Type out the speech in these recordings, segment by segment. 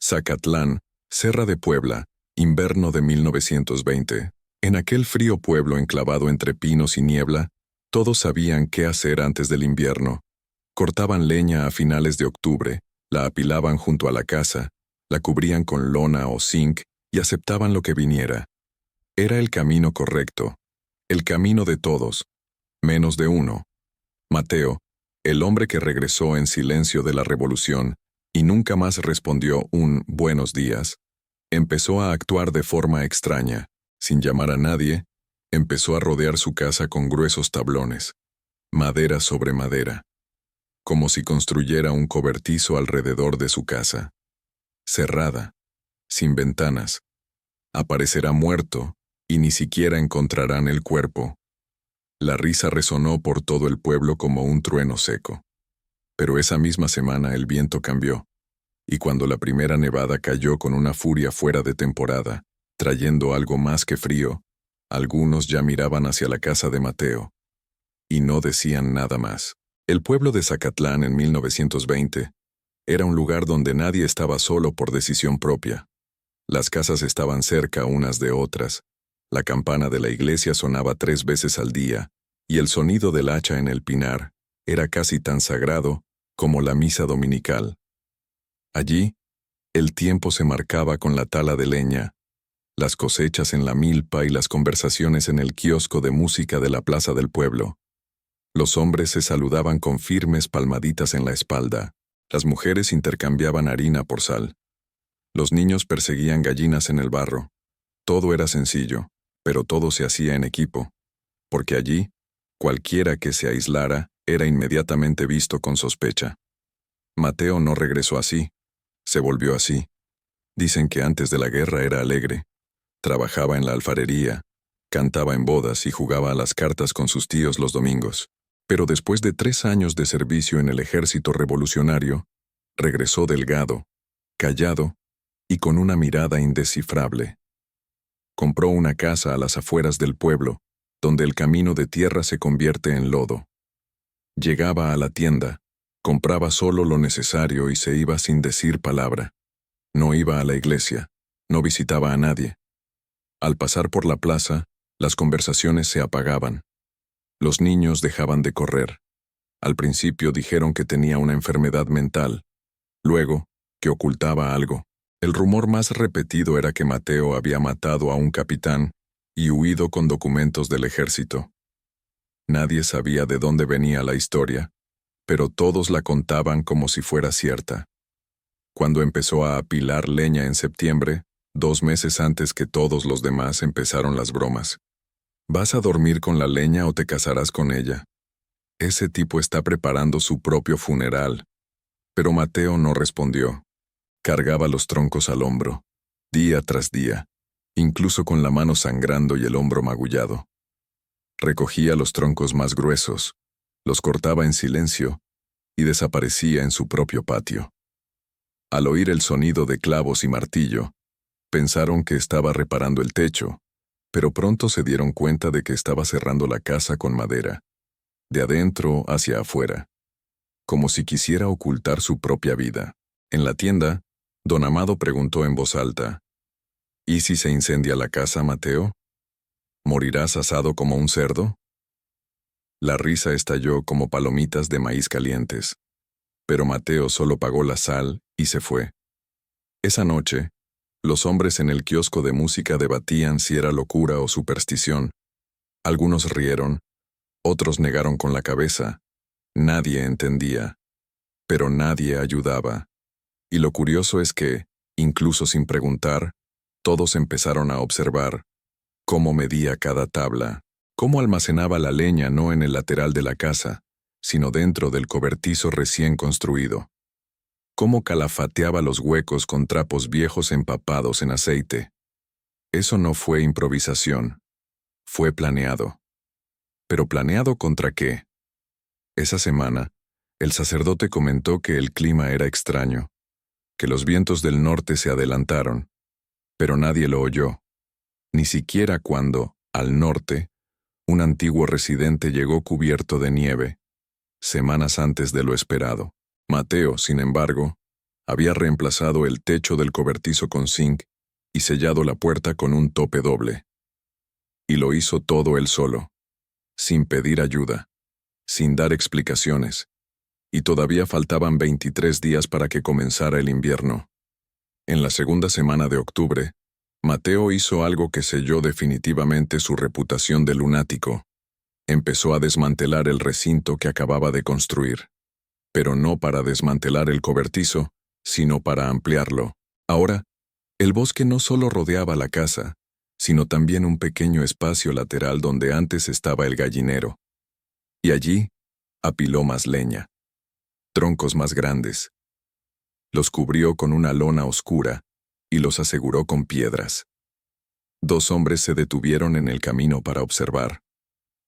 Zacatlán, Serra de Puebla, invierno de 1920. En aquel frío pueblo enclavado entre pinos y niebla, todos sabían qué hacer antes del invierno. Cortaban leña a finales de octubre, la apilaban junto a la casa, la cubrían con lona o zinc y aceptaban lo que viniera. Era el camino correcto, el camino de todos, menos de uno. Mateo, el hombre que regresó en silencio de la revolución y nunca más respondió un buenos días, empezó a actuar de forma extraña, sin llamar a nadie, empezó a rodear su casa con gruesos tablones, madera sobre madera, como si construyera un cobertizo alrededor de su casa. Cerrada, sin ventanas. Aparecerá muerto y ni siquiera encontrarán el cuerpo. La risa resonó por todo el pueblo como un trueno seco. Pero esa misma semana el viento cambió, y cuando la primera nevada cayó con una furia fuera de temporada, trayendo algo más que frío, algunos ya miraban hacia la casa de Mateo. Y no decían nada más. El pueblo de Zacatlán en 1920 era un lugar donde nadie estaba solo por decisión propia. Las casas estaban cerca unas de otras, la campana de la iglesia sonaba 3 veces al día, y el sonido del hacha en el pinar era casi tan sagrado como la misa dominical. Allí, el tiempo se marcaba con la tala de leña, las cosechas en la milpa y las conversaciones en el kiosco de música de la plaza del pueblo. Los hombres se saludaban con firmes palmaditas en la espalda, las mujeres intercambiaban harina por sal. Los niños perseguían gallinas en el barro. Todo era sencillo, pero todo se hacía en equipo, porque allí, cualquiera que se aislara era inmediatamente visto con sospecha. Mateo no regresó así, se volvió así. Dicen que antes de la guerra era alegre. Trabajaba en la alfarería, cantaba en bodas y jugaba a las cartas con sus tíos los domingos. Pero después de 3 años de servicio en el ejército revolucionario, regresó delgado, callado y con una mirada indescifrable. Compró una casa a las afueras del pueblo, donde el camino de tierra se convierte en lodo. Llegaba a la tienda, compraba solo lo necesario y se iba sin decir palabra. No iba a la iglesia, no visitaba a nadie. Al pasar por la plaza, las conversaciones se apagaban. Los niños dejaban de correr. Al principio dijeron que tenía una enfermedad mental, luego, que ocultaba algo. El rumor más repetido era que Mateo había matado a un capitán y huido con documentos del ejército. Nadie sabía de dónde venía la historia, pero todos la contaban como si fuera cierta. Cuando empezó a apilar leña en septiembre, 2 meses antes que todos los demás, empezaron las bromas. ¿Vas a dormir con la leña o te casarás con ella? Ese tipo está preparando su propio funeral. Pero Mateo no respondió. Cargaba los troncos al hombro, día tras día, incluso con la mano sangrando y el hombro magullado. Recogía los troncos más gruesos, los cortaba en silencio y desaparecía en su propio patio. Al oír el sonido de clavos y martillo, pensaron que estaba reparando el techo, pero pronto se dieron cuenta de que estaba cerrando la casa con madera, de adentro hacia afuera, como si quisiera ocultar su propia vida. En la tienda, don Amado preguntó en voz alta, ¿y si se incendia la casa, Mateo? ¿Morirás asado como un cerdo? La risa estalló como palomitas de maíz calientes, pero Mateo solo pagó la sal y se fue. Esa noche, los hombres en el kiosco de música debatían si era locura o superstición. Algunos rieron, otros negaron con la cabeza. Nadie entendía, pero nadie ayudaba. Y lo curioso es que, incluso sin preguntar, todos empezaron a observar cómo medía cada tabla, cómo almacenaba la leña no en el lateral de la casa, sino dentro del cobertizo recién construido. Cómo calafateaba los huecos con trapos viejos empapados en aceite. Eso no fue improvisación, fue planeado. ¿Pero planeado contra qué? Esa semana, el sacerdote comentó que el clima era extraño, que los vientos del norte se adelantaron, pero nadie lo oyó, ni siquiera cuando, al norte, un antiguo residente llegó cubierto de nieve, semanas antes de lo esperado. Mateo, sin embargo, Había reemplazado el techo del cobertizo con zinc y sellado la puerta con un tope doble. Y lo hizo todo él solo, sin pedir ayuda, sin dar explicaciones. Y todavía faltaban 23 días para que comenzara el invierno. En la segunda semana de octubre, Mateo hizo algo que selló definitivamente su reputación de lunático. Empezó a desmantelar el recinto que acababa de construir. Pero no para desmantelar el cobertizo, sino para ampliarlo. Ahora, el bosque no solo rodeaba la casa, sino también un pequeño espacio lateral donde antes estaba el gallinero. Y allí, apiló más leña, troncos más grandes. Los cubrió con una lona oscura y los aseguró con piedras. 2 hombres se detuvieron en el camino para observar.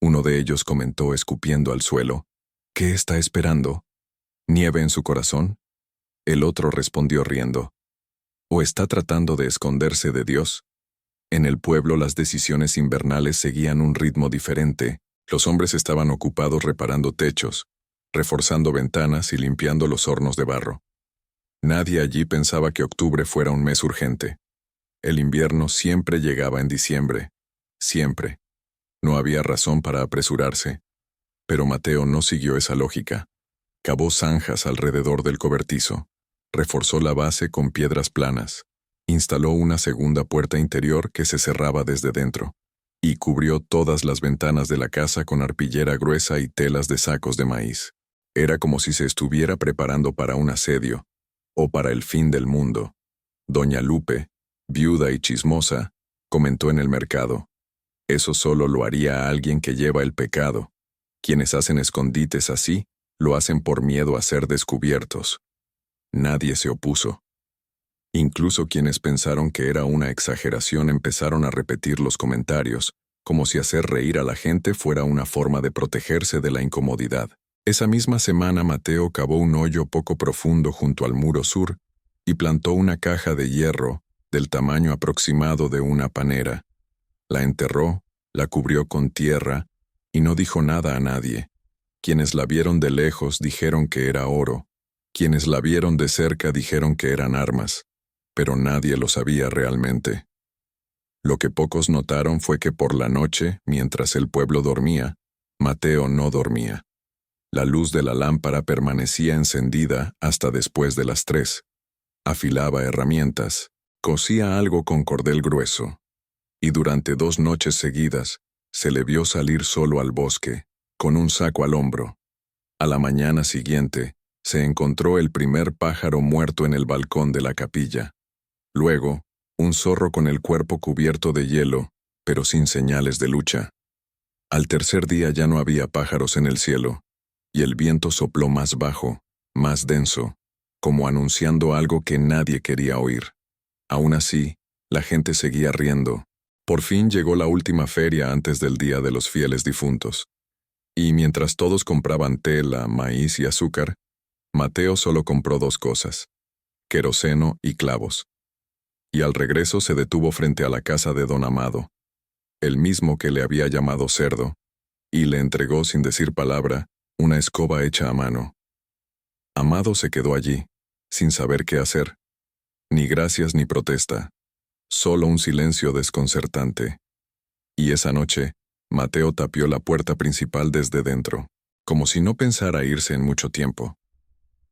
Uno de ellos comentó escupiendo al suelo, ¿qué está esperando? ¿Nieve en su corazón? El otro respondió riendo, ¿o está tratando de esconderse de Dios? En el pueblo las decisiones invernales seguían un ritmo diferente. Los hombres estaban ocupados reparando techos, reforzando ventanas y limpiando los hornos de barro. Nadie allí pensaba que octubre fuera un mes urgente. El invierno siempre llegaba en diciembre. Siempre. No había razón para apresurarse. Pero Mateo no siguió esa lógica. Cavó zanjas alrededor del cobertizo. Reforzó la base con piedras planas. Instaló una segunda puerta interior que se cerraba desde dentro. Y cubrió todas las ventanas de la casa con arpillera gruesa y telas de sacos de maíz. Era como si se estuviera preparando para un asedio, o para el fin del mundo. Doña Lupe, viuda y chismosa, comentó en el mercado, eso solo lo haría a alguien que lleva el pecado. Quienes hacen escondites así, lo hacen por miedo a ser descubiertos. Nadie se opuso. Incluso quienes pensaron que era una exageración empezaron a repetir los comentarios, como si hacer reír a la gente fuera una forma de protegerse de la incomodidad. Esa misma semana Mateo cavó un hoyo poco profundo junto al muro sur y plantó una caja de hierro del tamaño aproximado de una panera. La enterró, la cubrió con tierra y no dijo nada a nadie. Quienes la vieron de lejos dijeron que era oro. Quienes la vieron de cerca dijeron que eran armas, pero nadie lo sabía realmente. Lo que pocos notaron fue que por la noche, mientras el pueblo dormía, Mateo no dormía. La luz de la lámpara permanecía encendida hasta después de las 3. Afilaba herramientas, cosía algo con cordel grueso. Y durante 2 noches seguidas, se le vio salir solo al bosque, con un saco al hombro. A la mañana siguiente, se encontró el primer pájaro muerto en el balcón de la capilla. Luego, un zorro con el cuerpo cubierto de hielo, pero sin señales de lucha. Al tercer día ya no había pájaros en el cielo, y el viento sopló más bajo, más denso, como anunciando algo que nadie quería oír. Aún así, la gente seguía riendo. Por fin llegó la última feria antes del Día de los Fieles Difuntos. Y mientras todos compraban tela, maíz y azúcar, Mateo solo compró 2 cosas: queroseno y clavos. Y al regreso se detuvo frente a la casa de don Amado, el mismo que le había llamado cerdo, y le entregó sin decir palabra una escoba hecha a mano. Amado se quedó allí, sin saber qué hacer. Ni gracias ni protesta, solo un silencio desconcertante. Y esa noche, Mateo tapió la puerta principal desde dentro, como si no pensara irse en mucho tiempo.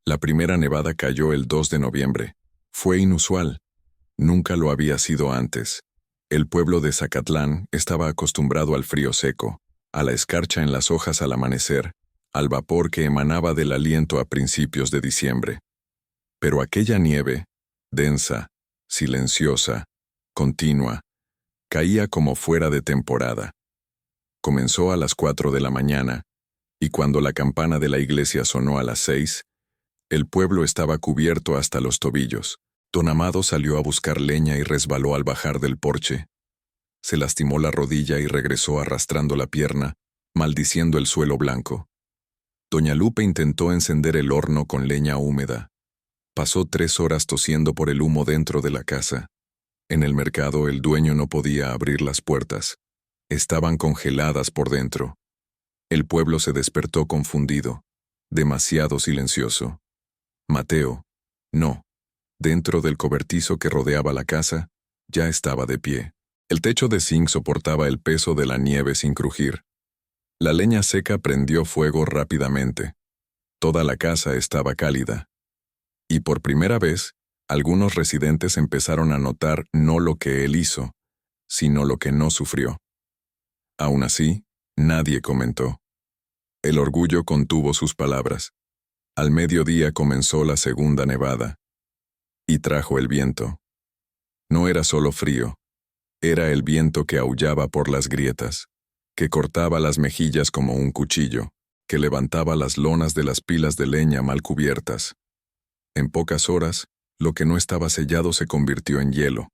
La primera nevada cayó el 2 de noviembre. Fue inusual. Nunca lo había sido antes. El pueblo de Zacatlán estaba acostumbrado al frío seco, a la escarcha en las hojas al amanecer, al vapor que emanaba del aliento a principios de diciembre. Pero aquella nieve, densa, silenciosa, continua, caía como fuera de temporada. Comenzó a las 4 de la mañana, y cuando la campana de la iglesia sonó a las 6, el pueblo estaba cubierto hasta los tobillos. Don Amado salió a buscar leña y resbaló al bajar del porche. Se lastimó la rodilla y regresó arrastrando la pierna, maldiciendo el suelo blanco. Doña Lupe intentó encender el horno con leña húmeda. Pasó 3 horas tosiendo por el humo dentro de la casa. En el mercado el dueño no podía abrir las puertas. Estaban congeladas por dentro. El pueblo se despertó confundido, demasiado silencioso. Mateo, no, dentro del cobertizo que rodeaba la casa, ya estaba de pie. El techo de zinc soportaba el peso de la nieve sin crujir. La leña seca prendió fuego rápidamente. Toda la casa estaba cálida. Y por primera vez, algunos residentes empezaron a notar no lo que él hizo, sino lo que no sufrió. Aún así, nadie comentó. El orgullo contuvo sus palabras. Al mediodía comenzó la segunda nevada. Y trajo el viento. No era solo frío. Era el viento que aullaba por las grietas, que cortaba las mejillas como un cuchillo, que levantaba las lonas de las pilas de leña mal cubiertas. En pocas horas, lo que no estaba sellado se convirtió en hielo.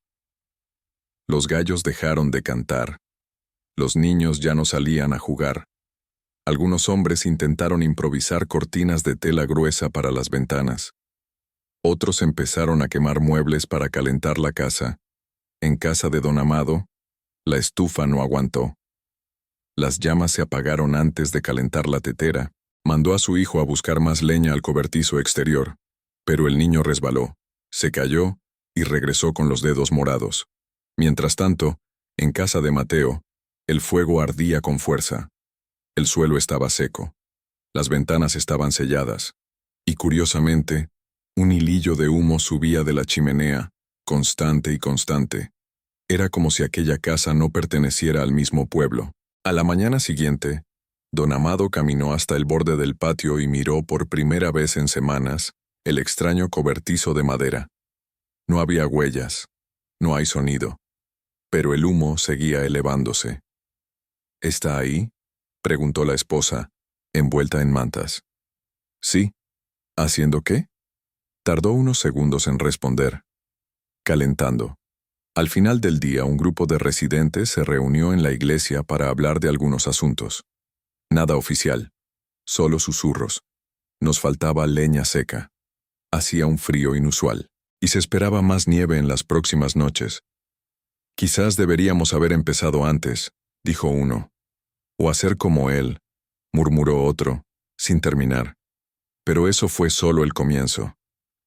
Los gallos dejaron de cantar. Los niños ya no salían a jugar. Algunos hombres intentaron improvisar cortinas de tela gruesa para las ventanas. Otros empezaron a quemar muebles para calentar la casa. En casa de don Amado, la estufa no aguantó. Las llamas se apagaron antes de calentar la tetera. Mandó a su hijo a buscar más leña al cobertizo exterior, pero el niño resbaló, se cayó y regresó con los dedos morados. Mientras tanto, en casa de Mateo, el fuego ardía con fuerza. El suelo estaba seco. Las ventanas estaban selladas. Y curiosamente, un hilillo de humo subía de la chimenea, constante y constante. Era como si aquella casa no perteneciera al mismo pueblo. A la mañana siguiente, don Amado caminó hasta el borde del patio y miró por primera vez en semanas el extraño cobertizo de madera. No había huellas, no hay sonido, pero el humo seguía elevándose. ¿Está ahí?, preguntó la esposa, envuelta en mantas. Sí. ¿Haciendo qué? Tardó unos segundos en responder. Calentando. Al final del día, un grupo de residentes se reunió en la iglesia para hablar de algunos asuntos. Nada oficial, solo susurros. Nos faltaba leña seca. Hacía un frío inusual, y se esperaba más nieve en las próximas noches. Quizás deberíamos haber empezado antes, dijo uno. O hacer como él, murmuró otro, sin terminar. Pero eso fue solo el comienzo.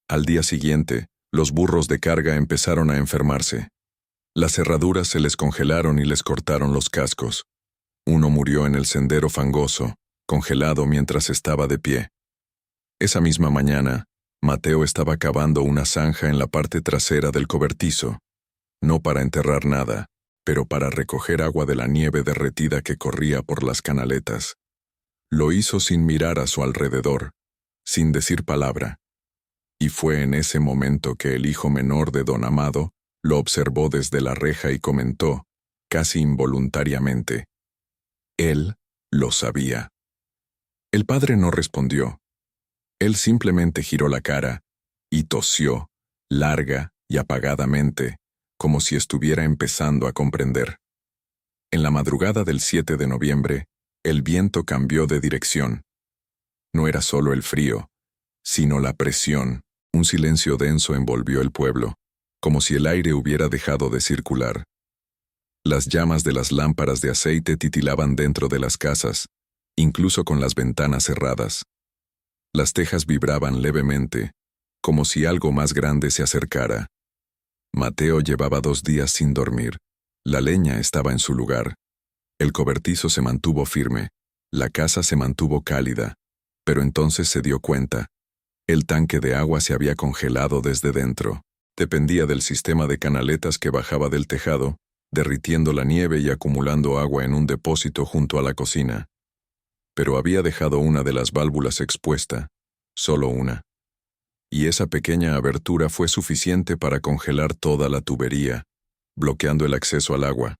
Al día siguiente, los burros de carga empezaron a enfermarse. Las cerraduras se les congelaron y les cortaron los cascos. Uno murió en el sendero fangoso, congelado mientras estaba de pie. Esa misma mañana, Mateo estaba cavando una zanja en la parte trasera del cobertizo, no para enterrar nada, pero para recoger agua de la nieve derretida que corría por las canaletas. Lo hizo sin mirar a su alrededor, sin decir palabra. Y fue en ese momento que el hijo menor de don Amado lo observó desde la reja y comentó, casi involuntariamente: él lo sabía. El padre no respondió. Él simplemente giró la cara y tosió, larga y apagadamente, como si estuviera empezando a comprender. En la madrugada del 7 de noviembre, el viento cambió de dirección. No era solo el frío, sino la presión. Un silencio denso envolvió el pueblo, como si el aire hubiera dejado de circular. Las llamas de las lámparas de aceite titilaban dentro de las casas, incluso con las ventanas cerradas. Las tejas vibraban levemente, como si algo más grande se acercara. Mateo llevaba 2 días sin dormir. La leña estaba en su lugar. El cobertizo se mantuvo firme. La casa se mantuvo cálida. Pero entonces se dio cuenta. El tanque de agua se había congelado desde dentro. Dependía del sistema de canaletas que bajaba del tejado, derritiendo la nieve y acumulando agua en un depósito junto a la cocina. Pero había dejado una de las válvulas expuesta, solo una. Y esa pequeña abertura fue suficiente para congelar toda la tubería, bloqueando el acceso al agua.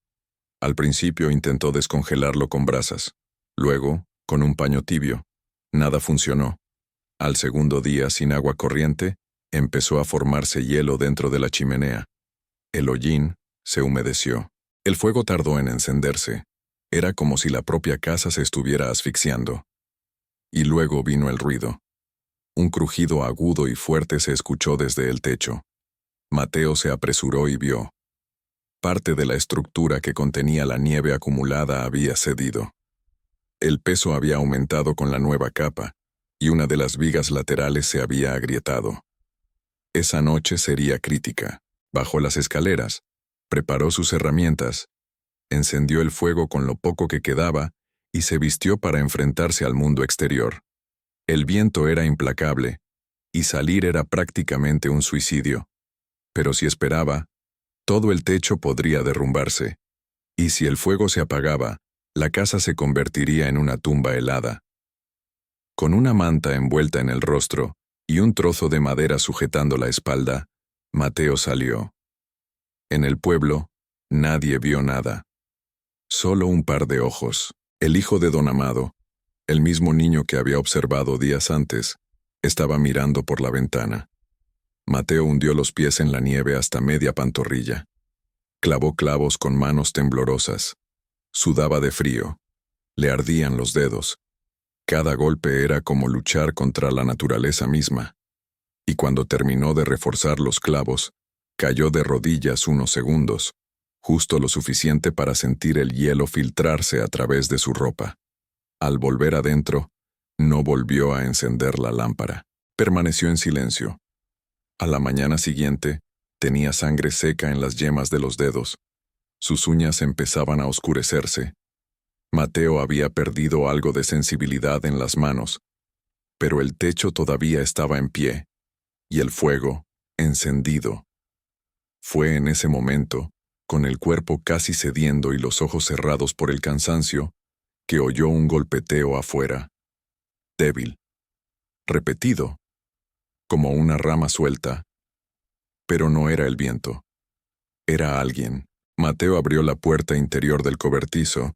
Al principio intentó descongelarlo con brasas, luego con un paño tibio. Nada funcionó. Al segundo día, sin agua corriente, empezó a formarse hielo dentro de la chimenea. El hollín se humedeció. El fuego tardó en encenderse. Era como si la propia casa se estuviera asfixiando. Y luego vino el ruido. Un crujido agudo y fuerte se escuchó desde el techo. Mateo se apresuró y vio. Parte de la estructura que contenía la nieve acumulada había cedido. El peso había aumentado con la nueva capa, y una de las vigas laterales se había agrietado. Esa noche sería crítica. Bajó las escaleras, preparó sus herramientas, encendió el fuego con lo poco que quedaba y se vistió para enfrentarse al mundo exterior. El viento era implacable, y salir era prácticamente un suicidio. Pero si esperaba, todo el techo podría derrumbarse. Y si el fuego se apagaba, la casa se convertiría en una tumba helada. Con una manta envuelta en el rostro y un trozo de madera sujetando la espalda, Mateo salió. En el pueblo, nadie vio nada. Solo un par de ojos. El hijo de don Amado, el mismo niño que había observado días antes, estaba mirando por la ventana. Mateo hundió los pies en la nieve hasta media pantorrilla. Clavó clavos con manos temblorosas. Sudaba de frío. Le ardían los dedos. Cada golpe era como luchar contra la naturaleza misma. Y cuando terminó de reforzar los clavos, cayó de rodillas unos segundos, justo lo suficiente para sentir el hielo filtrarse a través de su ropa. Al volver adentro, no volvió a encender la lámpara. Permaneció en silencio. A la mañana siguiente, tenía sangre seca en las yemas de los dedos. Sus uñas empezaban a oscurecerse. Mateo había perdido algo de sensibilidad en las manos, pero el techo todavía estaba en pie, y el fuego, encendido. Fue en ese momento, con el cuerpo casi cediendo y los ojos cerrados por el cansancio, que oyó un golpeteo afuera. Débil. Repetido. Como una rama suelta. Pero no era el viento. Era alguien. Mateo abrió la puerta interior del cobertizo,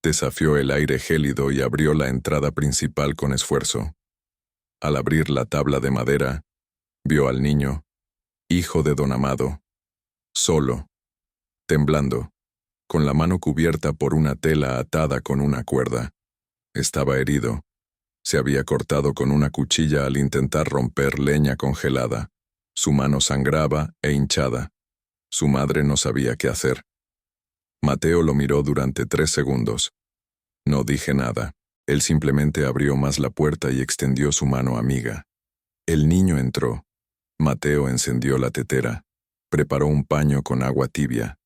desafió el aire gélido y abrió la entrada principal con esfuerzo. Al abrir la tabla de madera, vio al niño, hijo de don Amado, solo, temblando, con la mano cubierta por una tela atada con una cuerda. Estaba herido. Se había cortado con una cuchilla al intentar romper leña congelada. Su mano sangraba e hinchada. Su madre no sabía qué hacer. Mateo lo miró durante 3 segundos. No dije nada. Él simplemente abrió más la puerta y extendió su mano amiga. El niño entró. Mateo encendió la tetera. Preparó un paño con agua tibia.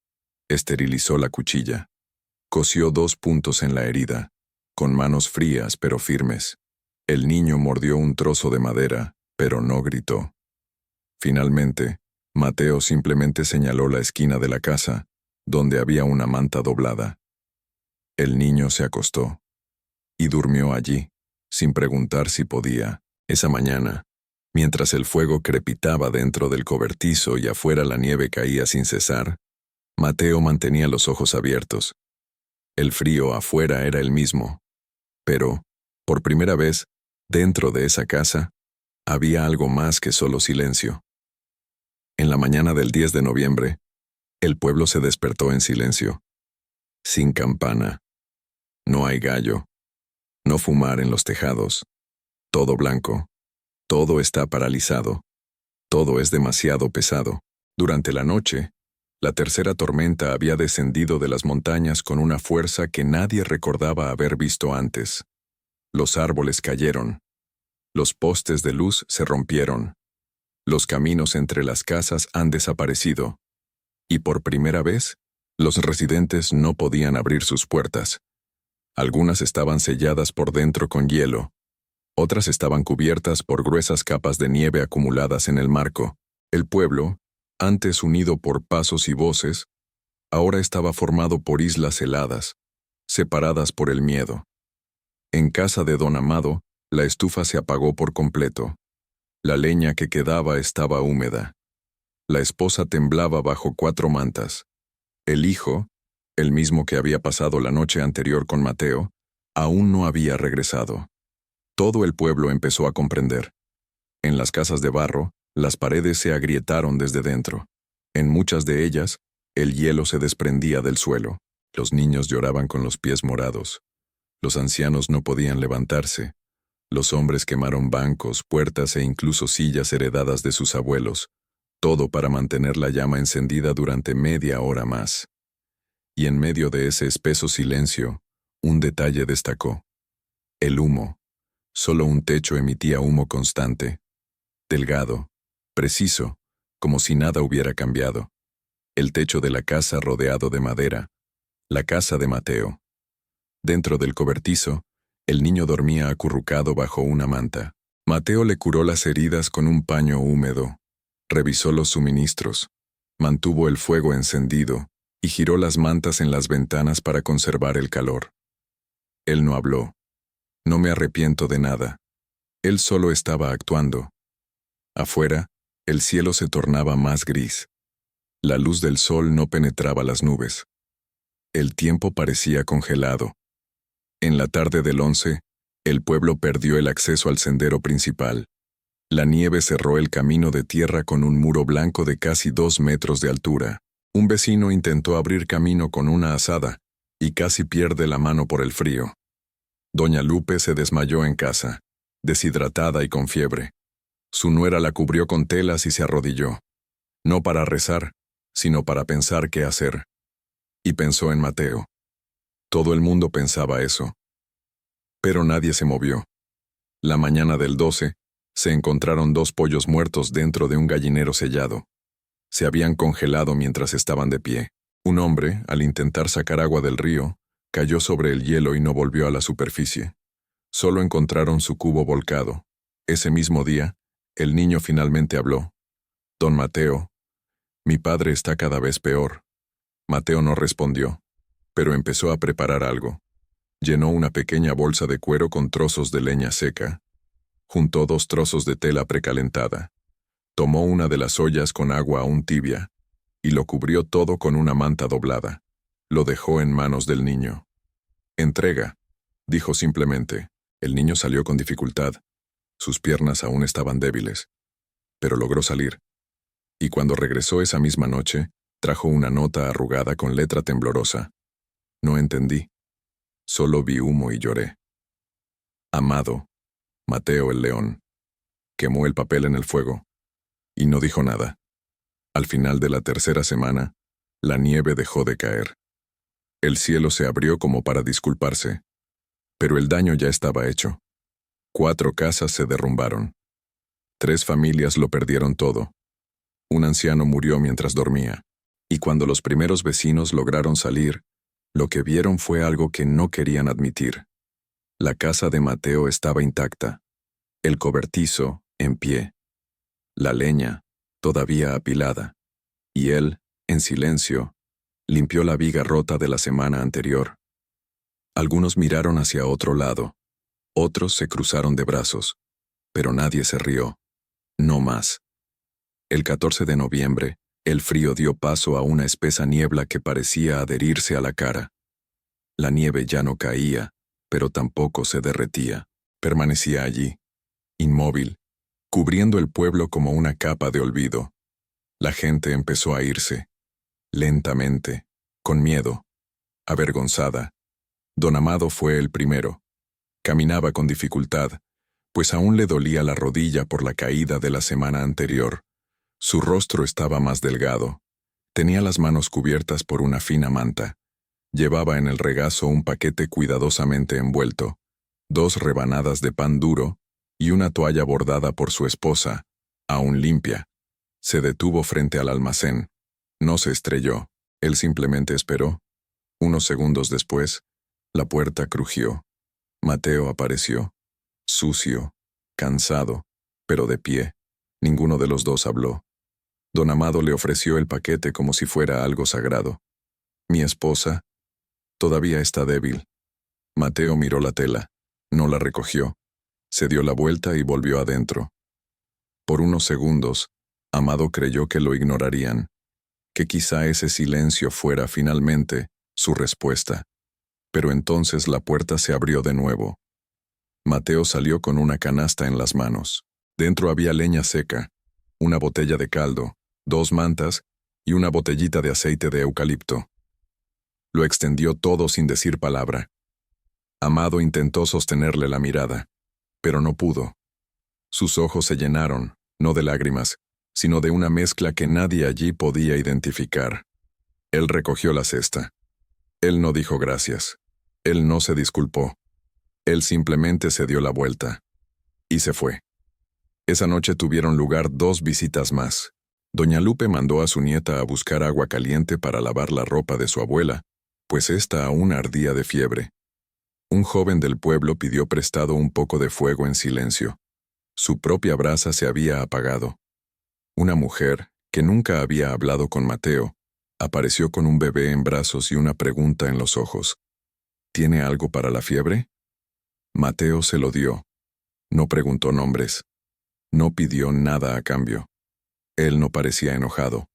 Esterilizó la cuchilla. Cosió 2 puntos en la herida, con manos frías pero firmes. El niño mordió un trozo de madera, pero no gritó. Finalmente, Mateo simplemente señaló la esquina de la casa, donde había una manta doblada. El niño se acostó. Y durmió allí, sin preguntar si podía. Esa mañana, mientras el fuego crepitaba dentro del cobertizo y afuera la nieve caía sin cesar, Mateo mantenía los ojos abiertos. El frío afuera era el mismo. Pero, por primera vez, dentro de esa casa, había algo más que solo silencio. En la mañana del 10 de noviembre, el pueblo se despertó en silencio. Sin campana. No hay gallo. No fumar en los tejados. Todo blanco. Todo está paralizado. Todo es demasiado pesado. Durante la noche, la tercera tormenta había descendido de las montañas con una fuerza que nadie recordaba haber visto antes. Los árboles cayeron. Los postes de luz se rompieron. Los caminos entre las casas han desaparecido. Y por primera vez, los residentes no podían abrir sus puertas. Algunas estaban selladas por dentro con hielo. Otras estaban cubiertas por gruesas capas de nieve acumuladas en el marco. El pueblo, antes unido por pasos y voces, ahora estaba formado por islas heladas, separadas por el miedo. En casa de don Amado, la estufa se apagó por completo. La leña que quedaba estaba húmeda. La esposa temblaba bajo 4 mantas. El hijo, el mismo que había pasado la noche anterior con Mateo, aún no había regresado. Todo el pueblo empezó a comprender. En las casas de barro, las paredes se agrietaron desde dentro. En muchas de ellas, el hielo se desprendía del suelo. Los niños lloraban con los pies morados. Los ancianos no podían levantarse. Los hombres quemaron bancos, puertas e incluso sillas heredadas de sus abuelos, todo para mantener la llama encendida durante media hora más. Y en medio de ese espeso silencio, un detalle destacó. El humo. Solo un techo emitía humo constante, delgado, Preciso, como si nada hubiera cambiado. El techo de la casa rodeado de madera. La casa de Mateo. Dentro del cobertizo, el niño dormía acurrucado bajo una manta. Mateo le curó las heridas con un paño húmedo, revisó los suministros, mantuvo el fuego encendido y giró las mantas en las ventanas para conservar el calor. Él no habló. No me arrepiento de nada. Él solo estaba actuando. Afuera, el cielo se tornaba más gris. La luz del sol no penetraba las nubes. El tiempo parecía congelado. En la tarde del 11, el pueblo perdió el acceso al sendero principal. La nieve cerró el camino de tierra con un muro blanco de casi 2 metros de altura. Un vecino intentó abrir camino con una azada, y casi pierde la mano por el frío. Doña Lupe se desmayó en casa, deshidratada y con fiebre. Su nuera la cubrió con telas y se arrodilló. No para rezar, sino para pensar qué hacer. Y pensó en Mateo. Todo el mundo pensaba eso. Pero nadie se movió. La mañana del 12, se encontraron 2 pollos muertos dentro de un gallinero sellado. Se habían congelado mientras estaban de pie. Un hombre, al intentar sacar agua del río, cayó sobre el hielo y no volvió a la superficie. Solo encontraron su cubo volcado. Ese mismo día, el niño finalmente habló. «Don Mateo, mi padre está cada vez peor». Mateo no respondió, pero empezó a preparar algo. Llenó una pequeña bolsa de cuero con trozos de leña seca. Juntó 2 trozos de tela precalentada. Tomó una de las ollas con agua aún tibia y lo cubrió todo con una manta doblada. Lo dejó en manos del niño. «Entrega», dijo simplemente. El niño salió con dificultad. Sus piernas aún estaban débiles, pero logró salir. Y cuando regresó esa misma noche, trajo una nota arrugada con letra temblorosa. No entendí. Solo vi humo y lloré. Amado, Mateo el León. Quemó el papel en el fuego. Y no dijo nada. Al final de la 3ª semana, la nieve dejó de caer. El cielo se abrió como para disculparse. Pero el daño ya estaba hecho. 4 casas se derrumbaron. 3 familias lo perdieron todo. Un anciano murió mientras dormía. Y cuando los primeros vecinos lograron salir, lo que vieron fue algo que no querían admitir. La casa de Mateo estaba intacta. El cobertizo, en pie. La leña, todavía apilada. Y él, en silencio, limpió la viga rota de la semana anterior. Algunos miraron hacia otro lado. Otros se cruzaron de brazos. Pero nadie se rió. No más. El 14 de noviembre, el frío dio paso a una espesa niebla que parecía adherirse a la cara. La nieve ya no caía, pero tampoco se derretía. Permanecía allí, inmóvil, cubriendo el pueblo como una capa de olvido. La gente empezó a irse, lentamente, con miedo, avergonzada. Don Amado fue el primero. Caminaba con dificultad, pues aún le dolía la rodilla por la caída de la semana anterior. Su rostro estaba más delgado. Tenía las manos cubiertas por una fina manta. Llevaba en el regazo un paquete cuidadosamente envuelto, 2 rebanadas de pan duro y una toalla bordada por su esposa, aún limpia. Se detuvo frente al almacén. No se estrelló. Él simplemente esperó. Unos segundos después, la puerta crujió. Mateo apareció, sucio, cansado, pero de pie. Ninguno de los 2 habló. Don Amado le ofreció el paquete como si fuera algo sagrado. «Mi esposa todavía está débil». Mateo miró la tela, no la recogió, se dio la vuelta y volvió adentro. Por unos segundos, Amado creyó que lo ignorarían, que quizá ese silencio fuera finalmente su respuesta. Pero entonces la puerta se abrió de nuevo. Mateo salió con una canasta en las manos. Dentro había leña seca, una botella de caldo, 2 mantas y una botellita de aceite de eucalipto. Lo extendió todo sin decir palabra. Amado intentó sostenerle la mirada, pero no pudo. Sus ojos se llenaron, no de lágrimas, sino de una mezcla que nadie allí podía identificar. Él recogió la cesta. Él no dijo gracias. Él no se disculpó. Él simplemente se dio la vuelta. Y se fue. Esa noche tuvieron lugar 2 visitas más. Doña Lupe mandó a su nieta a buscar agua caliente para lavar la ropa de su abuela, pues ésta aún ardía de fiebre. Un joven del pueblo pidió prestado un poco de fuego en silencio. Su propia brasa se había apagado. Una mujer, que nunca había hablado con Mateo, apareció con un bebé en brazos y una pregunta en los ojos. ¿Tiene algo para la fiebre? Mateo se lo dio. No preguntó nombres. No pidió nada a cambio. Él no parecía enojado.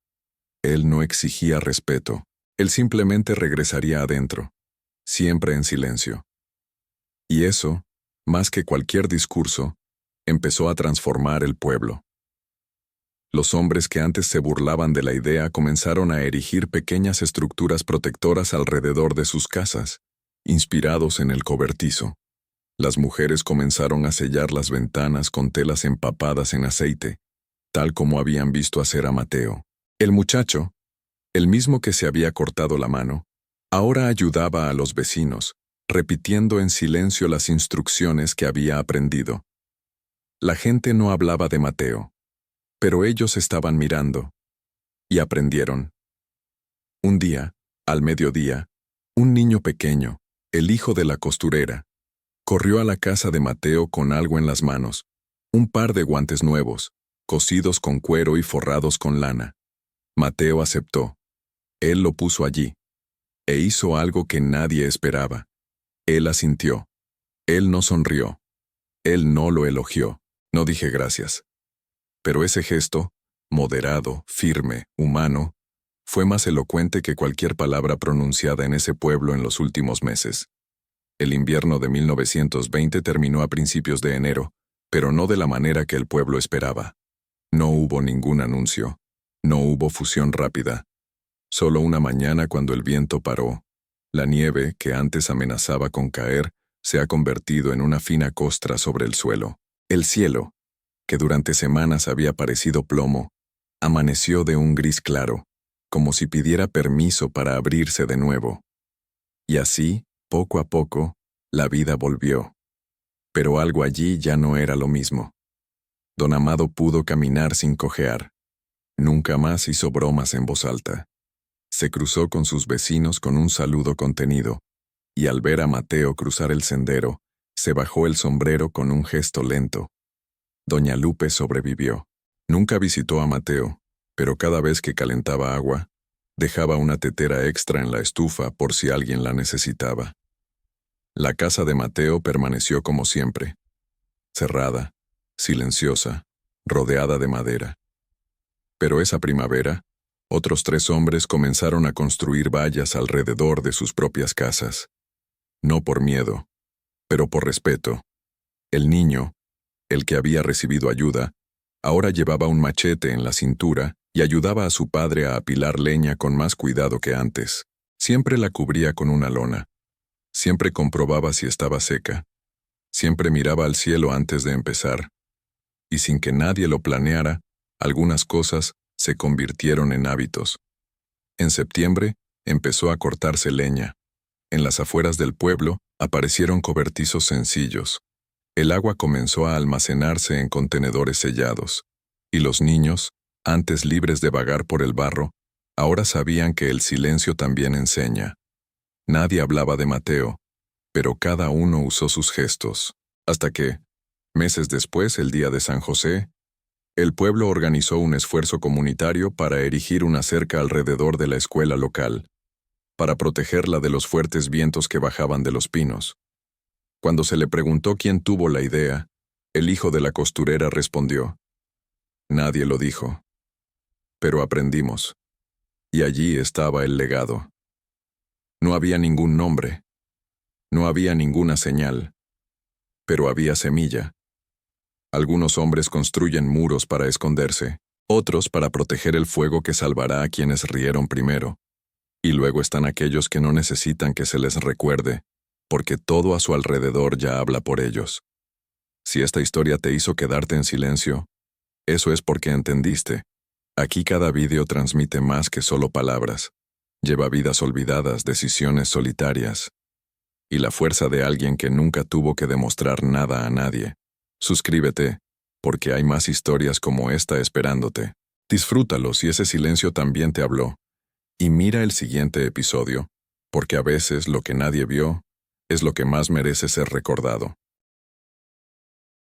Él no exigía respeto. Él simplemente regresaría adentro, siempre en silencio. Y eso, más que cualquier discurso, empezó a transformar el pueblo. Los hombres que antes se burlaban de la idea comenzaron a erigir pequeñas estructuras protectoras alrededor de sus casas, inspirados en el cobertizo. Las mujeres comenzaron a sellar las ventanas con telas empapadas en aceite, tal como habían visto hacer a Mateo. El muchacho, el mismo que se había cortado la mano, ahora ayudaba a los vecinos, repitiendo en silencio las instrucciones que había aprendido. La gente no hablaba de Mateo, pero ellos estaban mirando, y aprendieron. Un día, al mediodía, un niño pequeño, el hijo de la costurera, corrió a la casa de Mateo con algo en las manos, un par de guantes nuevos, cosidos con cuero y forrados con lana. Mateo aceptó. Él lo puso allí, e hizo algo que nadie esperaba. Él asintió. Él no sonrió. Él no lo elogió. No dije gracias. Pero ese gesto, moderado, firme, humano, fue más elocuente que cualquier palabra pronunciada en ese pueblo en los últimos meses. El invierno de 1920 terminó a principios de enero, pero no de la manera que el pueblo esperaba. No hubo ningún anuncio. No hubo fusión rápida. Solo una mañana cuando el viento paró, la nieve, que antes amenazaba con caer, se ha convertido en una fina costra sobre el suelo. El cielo, que durante semanas había parecido plomo, amaneció de un gris claro, como si pidiera permiso para abrirse de nuevo. Y así, poco a poco, la vida volvió. Pero algo allí ya no era lo mismo. Don Amado pudo caminar sin cojear. Nunca más hizo bromas en voz alta. Se cruzó con sus vecinos con un saludo contenido, y al ver a Mateo cruzar el sendero, se bajó el sombrero con un gesto lento. Doña Lupe sobrevivió. Nunca visitó a Mateo, pero cada vez que calentaba agua, dejaba una tetera extra en la estufa por si alguien la necesitaba. La casa de Mateo permaneció como siempre, cerrada, silenciosa, rodeada de madera. Pero esa primavera, otros 3 hombres comenzaron a construir vallas alrededor de sus propias casas. No por miedo, pero por respeto. El niño, el que había recibido ayuda, ahora llevaba un machete en la cintura y ayudaba a su padre a apilar leña con más cuidado que antes. Siempre la cubría con una lona. Siempre comprobaba si estaba seca. Siempre miraba al cielo antes de empezar. Y sin que nadie lo planeara, algunas cosas se convirtieron en hábitos. En septiembre, empezó a cortarse leña. En las afueras del pueblo, aparecieron cobertizos sencillos. El agua comenzó a almacenarse en contenedores sellados. Y los niños, antes libres de vagar por el barro, ahora sabían que el silencio también enseña. Nadie hablaba de Mateo, pero cada uno usó sus gestos. Hasta que, meses después, el día de San José, el pueblo organizó un esfuerzo comunitario para erigir una cerca alrededor de la escuela local, para protegerla de los fuertes vientos que bajaban de los pinos. Cuando se le preguntó quién tuvo la idea, el hijo de la costurera respondió: nadie lo dijo. Pero aprendimos. Y allí estaba el legado. No había ningún nombre. No había ninguna señal. Pero había semilla. Algunos hombres construyen muros para esconderse, otros para proteger el fuego que salvará a quienes rieron primero. Y luego están aquellos que no necesitan que se les recuerde, porque todo a su alrededor ya habla por ellos. Si esta historia te hizo quedarte en silencio, eso es porque entendiste. Aquí cada vídeo transmite más que solo palabras. Lleva vidas olvidadas, decisiones solitarias, y la fuerza de alguien que nunca tuvo que demostrar nada a nadie. Suscríbete porque hay más historias como esta esperándote. Disfrútalo si ese silencio también te habló. Y mira el siguiente episodio, porque a veces lo que nadie vio es lo que más merece ser recordado.